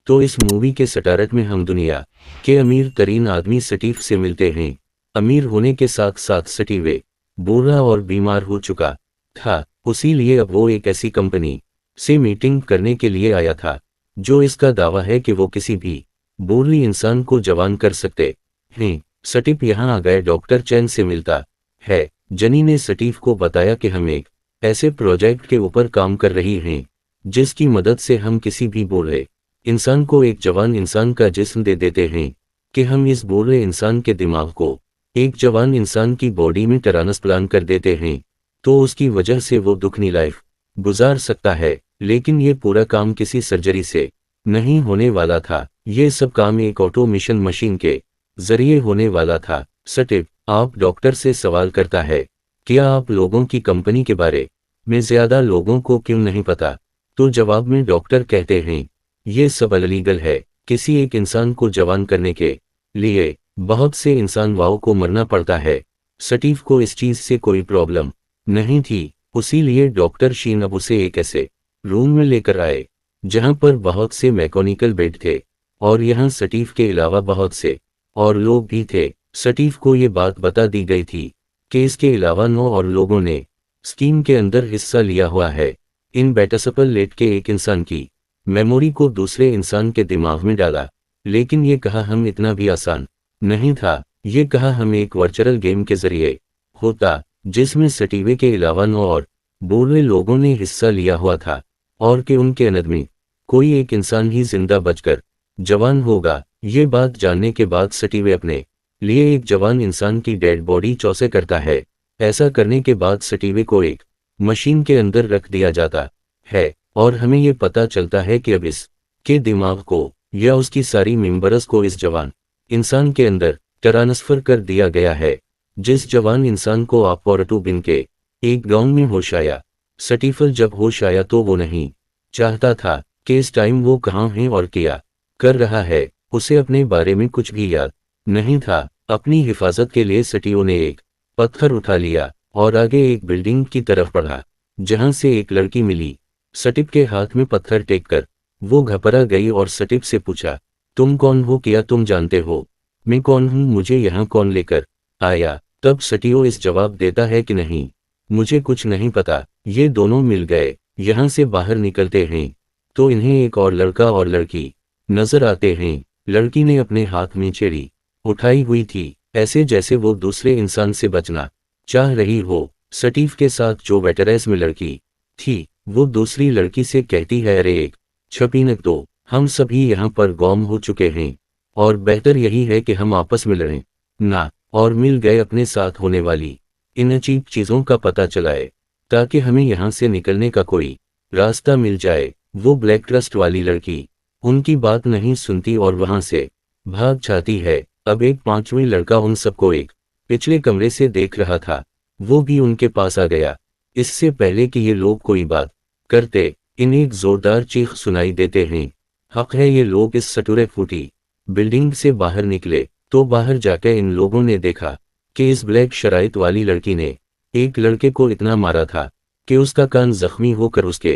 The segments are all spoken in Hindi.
तो इस मूवी के स्टारट में हम दुनिया के अमीर तरीन आदमी स्टीव से मिलते हैं। अमीर होने के साथ साथ स्टीव बूढ़ा और बीमार हो चुका था, उसीलिए अब वो एक ऐसी कंपनी से मीटिंग करने के लिए आया था जो इसका दावा है कि वो किसी भी बूढ़ी इंसान को जवान कर सकते हैं। स्टीव यहाँ आ गए डॉक्टर चैन से मिलता है। जनी ने स्टीव को बताया कि हम एक ऐसे प्रोजेक्ट के ऊपर काम कर रही हैं जिसकी मदद से हम किसी भी बूढ़े इंसान को एक जवान इंसान का जिस्म दे देते हैं कि हम इस बूढ़े इंसान के दिमाग को एक जवान इंसान की बॉडी में ट्रांसप्लांट कर देते हैं तो उसकी वजह से वो दुखनी लाइफ गुजार सकता है। लेकिन ये पूरा काम किसी सर्जरी से नहीं होने वाला था, ये सब काम एक ऑटोमेशन मशीन के जरिए होने वाला था। स्टीव आप डॉक्टर से सवाल करता है, क्या आप लोगों की कंपनी के बारे में ज्यादा लोगों को क्यों नहीं पता? तो जवाब में डॉक्टर कहते हैं, ये सब इलीगल है। किसी एक इंसान को जवान करने के लिए बहुत से इंसान वाओ को मरना पड़ता है। स्टीव को इस चीज से कोई प्रॉब्लम नहीं थी, उसीलिए डॉक्टर शीन अब उसे एक ऐसे रूम में लेकर आए जहां पर बहुत से मैकेनिकल बेड थे और यहाँ स्टीव के अलावा बहुत से और लोग भी थे। स्टीव को ये बात बता दी गई थी कि इसके अलावा 9 और लोगों ने स्कीम के अंदर हिस्सा लिया हुआ है। इन बेटसपल लेट के एक इंसान की मेमोरी को दूसरे इंसान के दिमाग में डाला, लेकिन ये कहा हम इतना भी आसान नहीं था। ये कहा हम एक वर्चुअल गेम के जरिए होता जिसमें स्टीव के अलावा 9 और बूढ़े लोगों ने हिस्सा लिया हुआ था और कि उनके अंदर में कोई एक इंसान ही जिंदा बचकर जवान होगा। ये बात जानने के बाद स्टीव अपने लिए एक जवान इंसान की डेड बॉडी चौसे करता है। ऐसा करने के बाद स्टीव को एक मशीन के अंदर रख दिया जाता है और हमें ये पता चलता है कि अब इस के दिमाग को या उसकी सारी मेंबर्स को इस जवान इंसान के अंदर ट्रांसफर कर दिया गया है। जिस जवान इंसान को आप और टू बिन के एक गांव में होश आया। स्टीव जब होश आया तो वो नहीं चाहता था कि इस टाइम वो कहाँ है और क्या कर रहा है। उसे अपने बारे में कुछ भी याद नहीं था। अपनी हिफाजत के लिए स्टीव ने एक पत्थर उठा लिया और आगे एक बिल्डिंग की तरफ बढ़ा जहां से एक लड़की मिली। स्टीव के हाथ में पत्थर टेक कर वो घबरा गई और स्टीव से पूछा, तुम कौन हो? क्या तुम जानते हो मैं कौन हूं? मुझे यहाँ कौन लेकर आया? तब स्टीव इस जवाब देता है कि नहीं, मुझे कुछ नहीं पता। ये दोनों मिल गए यहाँ से बाहर निकलते हैं तो इन्हें एक और लड़का और लड़की नजर आते हैं। लड़की ने अपने हाथ में छेड़ी उठाई हुई थी, ऐसे जैसे वो दूसरे इंसान से बचना चाह रही हो। स्टीव के साथ जो वेटरेस में लड़की थी वो दूसरी लड़की से कहती है, अरे एक छपीनक दो, हम सभी यहाँ पर गुम हो चुके हैं और बेहतर यही है कि हम आपस में लड़ें ना। और मिल गए अपने साथ होने वाली इन अजीब चीजों का पता चलाए ताकि हमें यहाँ से निकलने का कोई रास्ता मिल जाए। वो ब्लैक ट्रस्ट वाली लड़की उनकी बात नहीं सुनती और वहां से भाग जाती है। अब एक 5वीं लड़का उन सबको एक पिछले कमरे से देख रहा था, वो भी उनके पास आ गया। इससे पहले कि ये लोग कोई बात करते इन्हें एक जोरदार चीख सुनाई देते हैं। हक है ये लोग इस सटुरे फूटी बिल्डिंग से बाहर निकले तो बाहर जाकर इन लोगों ने देखा कि इस ब्लैक शराइत वाली लड़की ने एक लड़के को इतना मारा था कि उसका कान जख्मी होकर उसके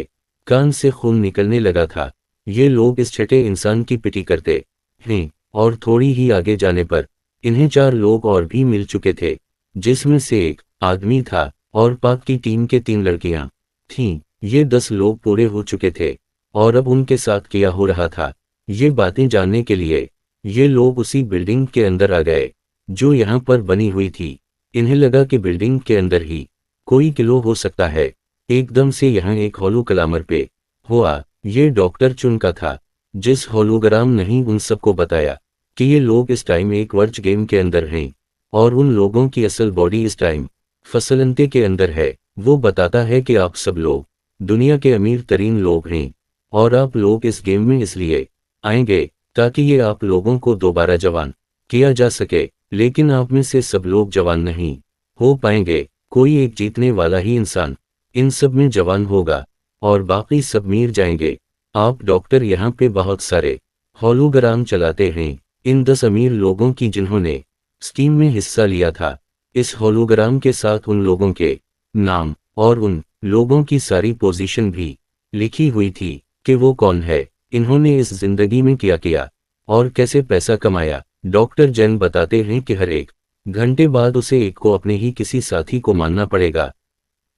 कान से खून निकलने लगा था। ये लोग इस छठे इंसान की पिटी करते हैं और थोड़ी ही आगे जाने पर इन्हें 4 लोग और भी मिल चुके थे जिसमें से एक आदमी था और पाक की टीम के 3 लड़कियां थीं। ये 10 लोग पूरे हो चुके थे और अब उनके साथ क्या हो रहा था ये बातें जानने के लिए ये लोग उसी बिल्डिंग के अंदर आ गए जो यहाँ पर बनी हुई थी। इन्हें लगा कि बिल्डिंग के अंदर ही कोई किलो हो सकता है। एकदम से यहाँ एक होलो कलामर पे हुआ। ये डॉक्टर चुन का था जिस होलोग्राम ने ही उन सबको बताया कि ये लोग इस टाइम एक वर्च गेम के अंदर हैं और उन लोगों की असल बॉडी इस टाइम फसलंते के अंदर है। वो बताता है कि आप सब लोग दुनिया के अमीर तरीन लोग हैं और आप लोग इस गेम में इसलिए आएंगे ताकि ये आप लोगों को दोबारा जवान किया जा सके, लेकिन आप में से सब लोग जवान नहीं हो पाएंगे। कोई एक जीतने वाला ही इंसान इन सब में जवान होगा और बाकी सब मर जाएंगे। आप डॉक्टर यहाँ पे बहुत सारे होलोग्राम चलाते हैं इन 10 अमीर लोगों की जिन्होंने स्कीम में हिस्सा लिया था। इस होलोग्राम के साथ उन लोगों के नाम और उन लोगों की सारी पोजीशन भी लिखी हुई थी कि वो कौन है। इन्होंने इस जिंदगी में क्या किया और कैसे पैसा कमाया। डॉक्टर जैन बताते हैं कि हर एक घंटे बाद उसे एक को अपने ही किसी साथी को मारना पड़ेगा,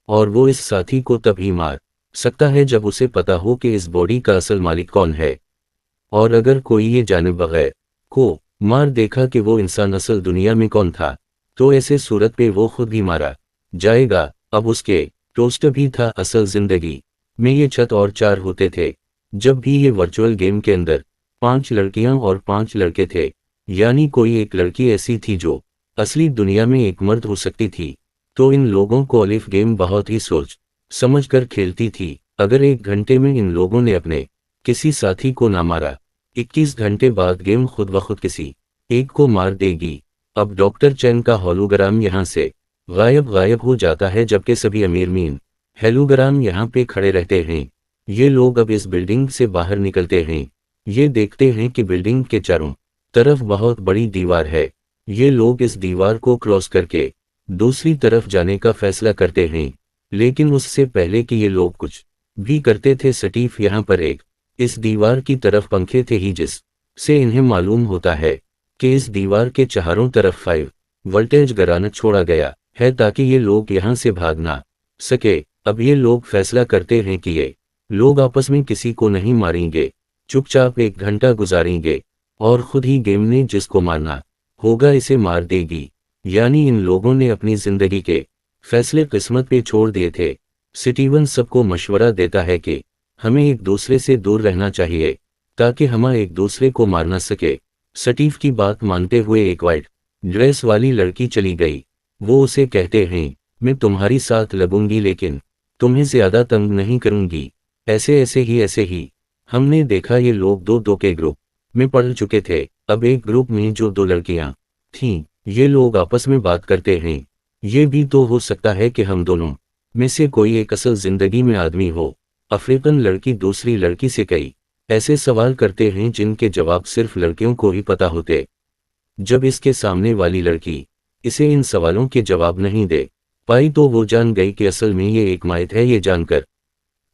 और वो इस साथी को तभी मार सकता है जब उसे पता हो कि इस बॉडी का असल मालिक कौन है। और अगर कोई ये जाने बगैर को मार देखा कि वो इंसान असल दुनिया में कौन था, तो ऐसे सूरत पे वो खुद ही मारा जाएगा। अब उसके दोस्त भी था। असल जिंदगी में ये छत और चार होते थे, जब भी ये वर्चुअल गेम के अंदर 5 लड़कियां और 5 लड़के थे, यानी कोई एक लड़की ऐसी थी जो असली दुनिया में एक मर्द हो सकती थी। तो इन लोगों को अलिफ गेम बहुत ही सोच समझ कर खेलती थी। अगर 1 घंटे में इन लोगों ने अपने किसी साथी को ना मारा, 21 घंटे बाद गेम खुद ब खुद किसी एक को मार देगी। अब डॉक्टर चैन का होलोग्राम यहाँ से गायब हो जाता है, जबकि सभी अमीर मीन हेलोग्राम यहाँ पे खड़े रहते हैं। ये लोग अब इस बिल्डिंग से बाहर निकलते हैं। ये देखते हैं कि बिल्डिंग के चारों तरफ बहुत बड़ी दीवार है। ये लोग इस दीवार को क्रॉस करके दूसरी तरफ जाने का फैसला करते हैं, लेकिन उससे पहले कि ये लोग कुछ भी करते थे, सटीफ यहाँ पर एक इस दीवार की तरफ पंखे थे ही, जिस से इन्हें मालूम होता है कि इस दीवार के चारों तरफ 5 वोल्टेज ग्रेनेड छोड़ा गया है ताकि ये लोग यहाँ से भाग ना सके। अब ये लोग फैसला करते हैं कि ये लोग आपस में किसी को नहीं मारेंगे, चुपचाप 1 घंटा गुजारेंगे और खुद ही गेम ने जिसको मारना होगा इसे मार देगी। यानी इन लोगों ने अपनी जिंदगी के फैसले किस्मत पे छोड़ दिए थे। स्टीवन सबको मशवरा देता है कि हमें एक दूसरे से दूर रहना चाहिए ताकि हम एक दूसरे को मार न सके। स्टीव की बात मानते हुए एक वाइट ड्रेस वाली लड़की चली गई। वो उसे कहते हैं, मैं तुम्हारी साथ लगूंगी लेकिन तुम्हें ज्यादा तंग नहीं करूंगी। ऐसे ही हमने देखा ये लोग दो के ग्रुप में पड़ चुके थे। अब एक ग्रुप में जो 2 लड़कियां थीं, ये लोग आपस में बात करते हैं। ये भी तो हो सकता है कि हम दोनों में से कोई एक असल जिंदगी में आदमी हो। अफ्रीकन लड़की दूसरी लड़की से कई ऐसे सवाल करते हैं जिनके जवाब सिर्फ लड़कियों को ही पता होते। जब इसके सामने वाली लड़की इसे इन सवालों के जवाब नहीं दे पाई तो वो जान गई कि असल में ये एक माइथ है। ये जानकर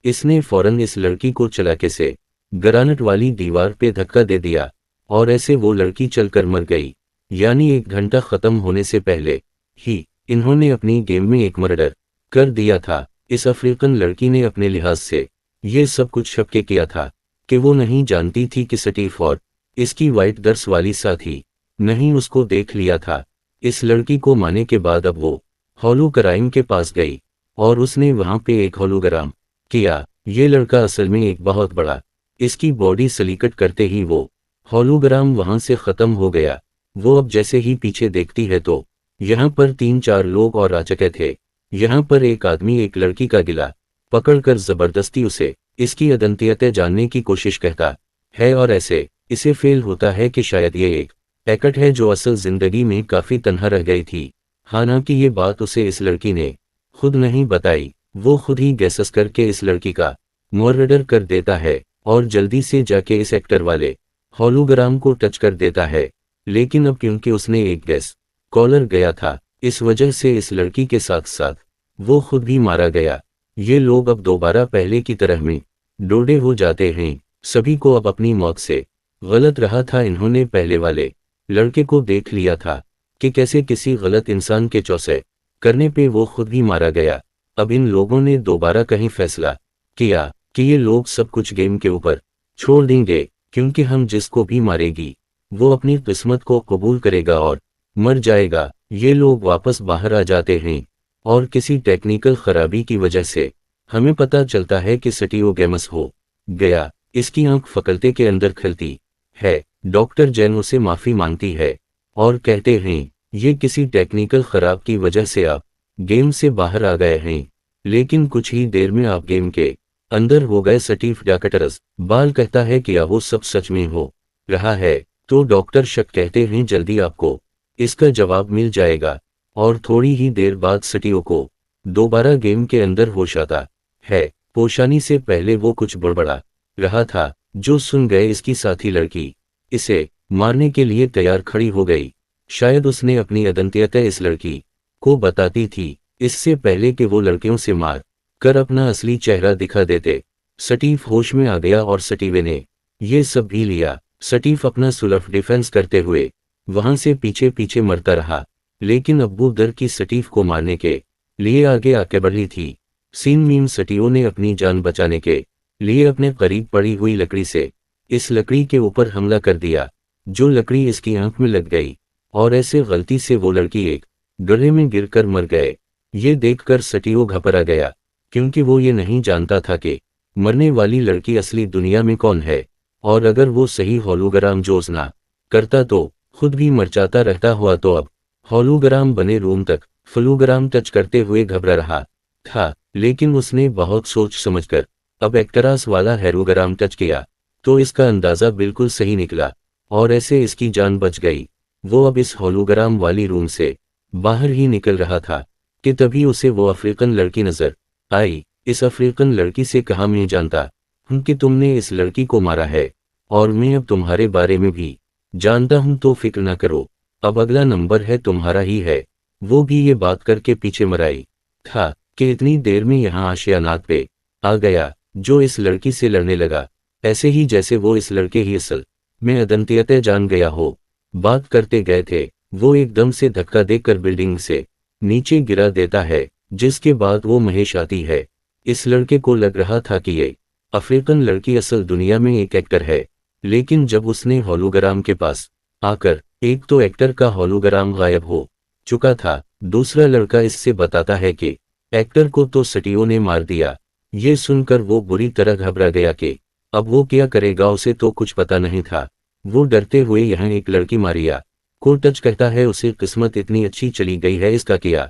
इसने फौरन इस लड़की को चलाके से ग्रेनेड वाली दीवार पे धक्का दे दिया और ऐसे वो लड़की चलकर मर गई। यानी 1 घंटा खत्म होने से पहले ही इन्होंने अपनी गेम में एक मर्डर कर दिया था। इस अफ्रीकन लड़की ने अपने लिहाज से ये सब कुछ छपके किया था कि वो नहीं जानती थी कि स्टीव और इसकी वाइट ड्रेस वाली साथी नहीं उसको देख लिया था। इस लड़की को मारने के बाद अब वो होलोग्राम के पास गई और उसने वहां पे एक होलोग्राम किया। ये लड़का असल में एक बहुत बड़ा इसकी बॉडी सलीकट करते ही वो होलोग्राम वहां से खत्म हो गया। वो अब जैसे ही पीछे देखती है तो यहाँ पर 3-4 लोग और आ चुके थे। यहाँ पर एक आदमी एक लड़की का गिला पकड़कर जबरदस्ती उसे इसकी अदंतियतें जानने की कोशिश करता है और ऐसे इसे फेल होता है कि शायद ये एक पैकेट है जो असल जिंदगी में काफी तन्हा रह गई थी। हालांकि ये बात उसे इस लड़की ने खुद नहीं बताई। वो खुद ही गैसेस करके इस लड़की का मर्डर कर देता है और जल्दी से जाके इस एक्टर वाले होलोग्राम को टच कर देता है। लेकिन अब क्योंकि उसने एक गैस कॉलर गया था, इस वजह से इस लड़की के साथ साथ वो खुद भी मारा गया। ये लोग अब दोबारा पहले की तरह में डोडे हो जाते हैं। सभी को अब अपनी मौत से गलत रहा था। इन्होंने पहले वाले लड़के को देख लिया था कि कैसे किसी गलत इंसान के चौसे करने पे वो खुद भी मारा गया। अब इन लोगों ने दोबारा कहीं फैसला किया कि ये लोग सब कुछ गेम के ऊपर छोड़ देंगे, क्योंकि हम जिसको भी मारेगी वो अपनी किस्मत को कबूल करेगा और मर जाएगा। ये लोग वापस बाहर आ जाते हैं और किसी टेक्निकल खराबी की वजह से हमें पता चलता है कि स्टीव गेमस हो गया। इसकी आंख फकलते के अंदर खलती है। डॉक्टर जैन उसे माफी मांगती है और कहते हैं ये किसी टेक्निकल खराब की वजह से आप गेम से बाहर आ गए हैं, लेकिन कुछ ही देर में आप गेम के अंदर हो गए। स्टीव डॉक्टर्स बाल कहता है कि वो सब सच में हो रहा है। तो डॉक्टर शक कहते हैं जल्दी आपको इसका जवाब मिल जाएगा। और थोड़ी ही देर बाद स्टीव को दोबारा गेम के अंदर होश आता है। पोशानी से पहले वो कुछ बड़बड़ा रहा था जो सुन गए इसकी साथी लड़की इसे मारने के लिए तैयार खड़ी हो गई। शायद उसने अपनी अदंतियत इस लड़की को बताती थी इससे पहले कि वो लड़कियों से मार कर अपना असली चेहरा दिखा देते। स्टीव होश में आ गया और स्टीव ने ये सब भी लिया। स्टीव अपना सुलभ डिफेंस करते हुए वहां से पीछे पीछे मरता रहा, लेकिन अब्बू दर की स्टीव को मारने के लिए आगे आके बढ़ी थी। सीन मीम स्टीव ने अपनी जान बचाने के लिए अपने करीब पड़ी हुई लकड़ी से इस लकड़ी के ऊपर हमला कर दिया, जो लकड़ी इसकी आंख में लग गई और ऐसे गलती से वो लड़की एक गड्ढे में गिरकर मर गए। ये देखकर स्टीव घबरा गया, क्योंकि वो ये नहीं जानता था कि मरने वाली लड़की असली दुनिया में कौन है, और अगर वो सही होलोग्राम यूज ना करता तो खुद भी मर जाता रहता हुआ। तो अब होलोग्राम बने रूम तक फ्लूग्राम टच करते हुए घबरा रहा था, लेकिन उसने बहुत सोच समझकर अब एक्टरास वाला हेरोग्राम टच किया तो इसका अंदाजा बिल्कुल सही निकला और ऐसे इसकी जान बच गई। वो अब इस होलोग्राम वाली रूम से बाहर ही निकल रहा था कि तभी उसे वो अफ्रीकन लड़की नजर आई। इस अफ्रीकन लड़की से कहा, मैं जानता हूं कि तुमने इस लड़की को मारा है और मैं अब तुम्हारे बारे में भी जानता हूं, तो फिक्र न करो, अब अगला नंबर है तुम्हारा ही है। वो भी ये बात करके पीछे मराई था कि इतनी देर में यहाँ आशियानात पे आ गया, जो इस लड़की से लड़ने लगा, ऐसे ही जैसे वो इस लड़के ही असल में अदंतियते जान गया हो। बात करते गए थे, वो एकदम से धक्का देकर बिल्डिंग से नीचे गिरा देता है, जिसके बाद वो महेश आती है। इस लड़के को लग रहा था कि ये अफ्रीकन लड़की असल दुनिया में एक एक्टर है, लेकिन जब उसने होलोग्राम के पास आकर एक तो एक्टर का होलोग्राम गायब हो चुका था, दूसरा लड़का इससे बताता है कि एक्टर को तो स्टीव ने मार दिया। ये सुनकर वो बुरी तरह घबरा गया कि अब वो क्या करेगा, उसे तो कुछ पता नहीं था। वो डरते हुए यहाँ एक लड़की मारिया को टच कहता है, उसे किस्मत इतनी अच्छी चली गई है, इसका किया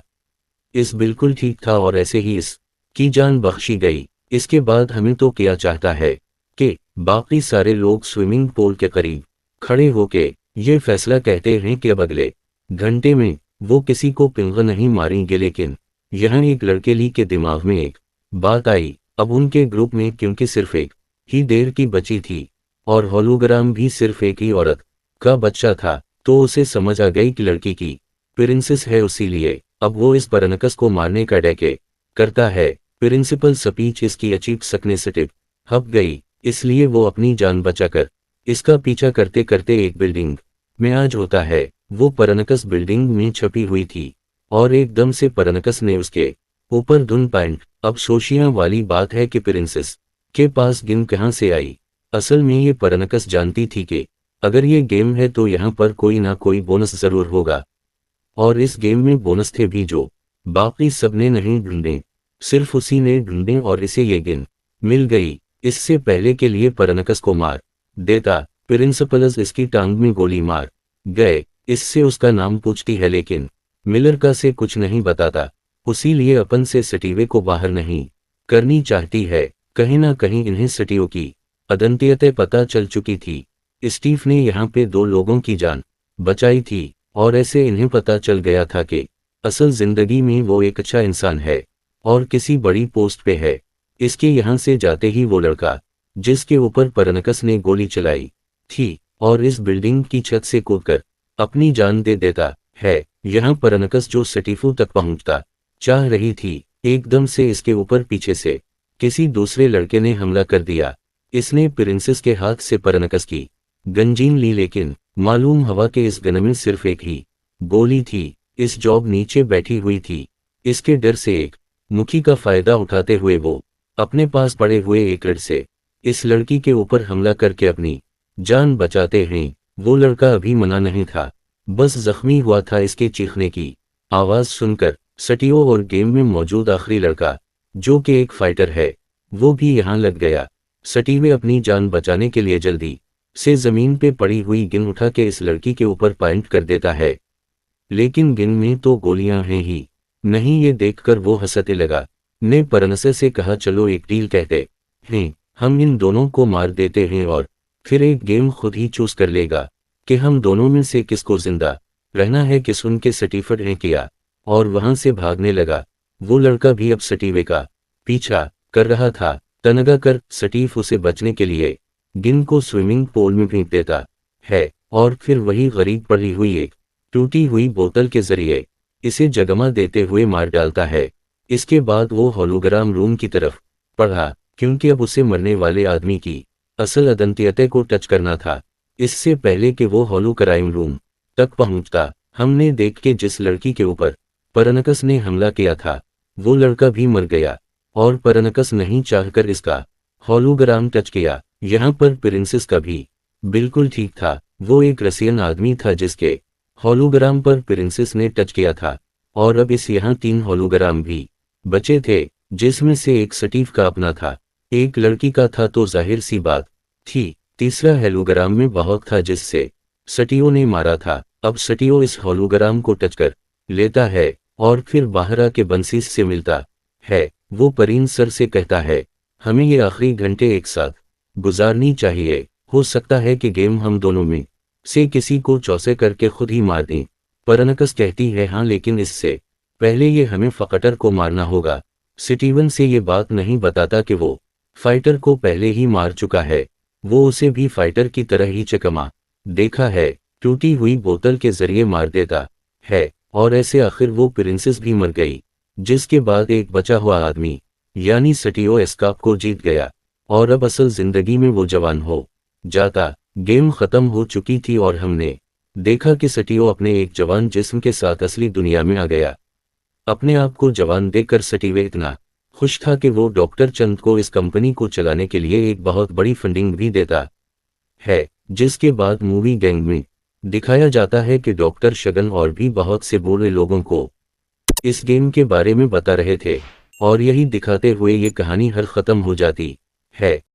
इस बिल्कुल ठीक था और ऐसे ही इस की जान बख्शी गई। इसके बाद हमें तो क्या चाहता है कि बाकी सारे लोग स्विमिंग पूल के करीब खड़े होके ये फैसला कहते हैं कि अब अगले घंटे में वो किसी को पिंग नहीं मारेंगे। लेकिन यहाँ एक लड़के ली के दिमाग में एक बात आई, अब उनके ग्रुप में क्योंकि सिर्फ एक ही देर की बची थी और होलोग्राम भी सिर्फ एक ही औरत का बच्चा था, तो उसे समझ आ गई कि लड़की की प्रिंसेस है, इसीलिए अब वो इस परनकस को मारने का डैके करता है। प्रिंसिपल स्पीच इसकी अचीप सकने से टिप हप गई, इसलिए वो अपनी जान बचाकर इसका पीछा करते करते एक बिल्डिंग में आज होता है। वो परनकस बिल्डिंग में छपी हुई थी और एकदम से परनकस ने उसके ऊपर धुन पॉइंट। अब सोशिया वाली बात है कि प्रिंसेस के पास गिन कहाँ से आई। असल में ये परनकस जानती थी कि अगर ये गेम है तो यहाँ पर कोई ना कोई बोनस जरूर होगा, और इस गेम में बोनस थे भी जो बाकी सबने नहीं ढूंढे, सिर्फ उसी ने ढूंढे और इसे ये गिन मिल गई। इससे पहले के लिए परनकस को मार देता, प्रिंसिपल्स इसकी टांग में गोली मार गए। इससे उसका नाम पूछती है, लेकिन मिलर का से कुछ नहीं बताता, उसी लिए अपन से स्टीवे को बाहर नहीं करनी चाहती है। कहीं ना कहीं इन्हें स्टीव की अदंतियतें पता चल चुकी थी। स्टीव ने यहाँ पे 2 लोगों की जान बचाई थी और ऐसे इन्हें पता चल गया था कि असल जिंदगी में वो एक अच्छा इंसान है और किसी बड़ी पोस्ट पे है। इसके यहाँ से जाते ही वो लड़का जिसके ऊपर परनकस ने गोली चलाई थी और इस बिल्डिंग की छत से कूदकर अपनी जान दे देता है। यहाँ परनकस जो स्टीफू तक पहुंचता चाह रही थी, एकदम से इसके ऊपर पीछे से किसी दूसरे लड़के ने हमला कर दिया। इसने प्रिंसेस के हाथ से परनकस की गंजीन ली, लेकिन मालूम हवा के इस गन में सिर्फ एक ही गोली थी। इस जॉब नीचे बैठी हुई थी। इसके डर से एक मुखी का फायदा उठाते हुए वो अपने पास पड़े हुए एक रड से इस लड़की के ऊपर हमला करके अपनी जान बचाते हैं। वो लड़का अभी मना नहीं था, बस जख्मी हुआ था। इसके चीखने की आवाज सुनकर स्टीव और गेम में मौजूद आखिरी लड़का, जो कि एक फाइटर है, वो भी यहाँ लग गया। स्टीव अपनी जान बचाने के लिए जल्दी से जमीन पे पड़ी हुई गिन उठा के इस लड़की के ऊपर पॉइंट कर देता है, लेकिन गिन में तो गोलियां हैं ही नहीं। ये देखकर वो हंसने लगा। ने परनसे से कहा, चलो एक डील कहते हैं, हम इन दोनों को मार देते हैं और फिर एक गेम खुद ही चूज कर लेगा कि हम दोनों में से किसको जिंदा रहना है। कि सुन के स्टीफर्ड ने किया और वहां से भागने लगा। वो लड़का भी अब स्टीवे का पीछा कर रहा था। तनगा कर स्टीव उसे बचने के लिए गिन को स्विमिंग पूल में फेंक देता है और फिर वही गरीब पड़ी हुई एक टूटी हुई बोतल के जरिए इसे जगमा देते हुए मार डालता है। इसके बाद वो होलोग्राम रूम की तरफ बढ़ा, क्योंकि अब उसे मरने वाले आदमी की असल अदंत्यते को टच करना था, इससे पहले कि वो हॉलो क्राइम रूम तक पहुंचता। हमने देख के जिस लड़की के ऊपर परनकस ने हमला किया था, वो लड़का भी मर गया, और परनकस नहीं चाहकर इसका हॉलोग्राम टच किया। यहाँ पर प्रिंसेस का भी बिल्कुल ठीक था, वो एक रसियन आदमी था जिसके हॉलोग्राम पर प्रिंसेस ने टच किया था। और अब इस यहाँ 3 हॉलोग्राम भी बचे थे, जिसमें से एक स्टीव का अपना था, एक लड़की का था, तो जाहिर सी बात थी तीसरा हॉलोग्राम में बहुत था जिससे स्टीव ने मारा था। अब स्टीव इस हॉलोग्राम को टच कर लेता है और फिर बाहर आके बंसीस से मिलता है। वो परीन सर से कहता है, हमें ये आखिरी घंटे एक साथ गुजारनी चाहिए, हो सकता है कि गेम हम दोनों में से किसी को चौसे करके खुद ही मार दें। परनकस कहती है, हाँ, लेकिन इससे पहले ये हमें फकटर को मारना होगा। स्टीवन से ये बात नहीं बताता कि वो फाइटर को पहले ही मार चुका है, वो उसे भी फाइटर की तरह ही चकमा देखा है, टूटी हुई बोतल के जरिए मार देता है, और ऐसे आखिर वो प्रिंसेस भी मर गई, जिसके बाद एक बचा हुआ आदमी यानी स्टीव एस्काप को जीत गया, और अब असल जिंदगी में वो जवान हो जाता। गेम खत्म हो चुकी थी और हमने देखा कि स्टीव अपने एक जवान जिस्म के साथ असली दुनिया में आ गया। अपने आप को जवान देखकर स्टीव इतना खुश था कि वो डॉक्टर चंद को इस कंपनी को चलाने के लिए एक बहुत बड़ी फंडिंग भी देता है, जिसके बाद मूवी गैंग में दिखाया जाता है कि डॉक्टर शगन और भी बहुत से बुरे लोगों को इस गेम के बारे में बता रहे थे, और यही दिखाते हुए ये कहानी हर खत्म हो जाती है।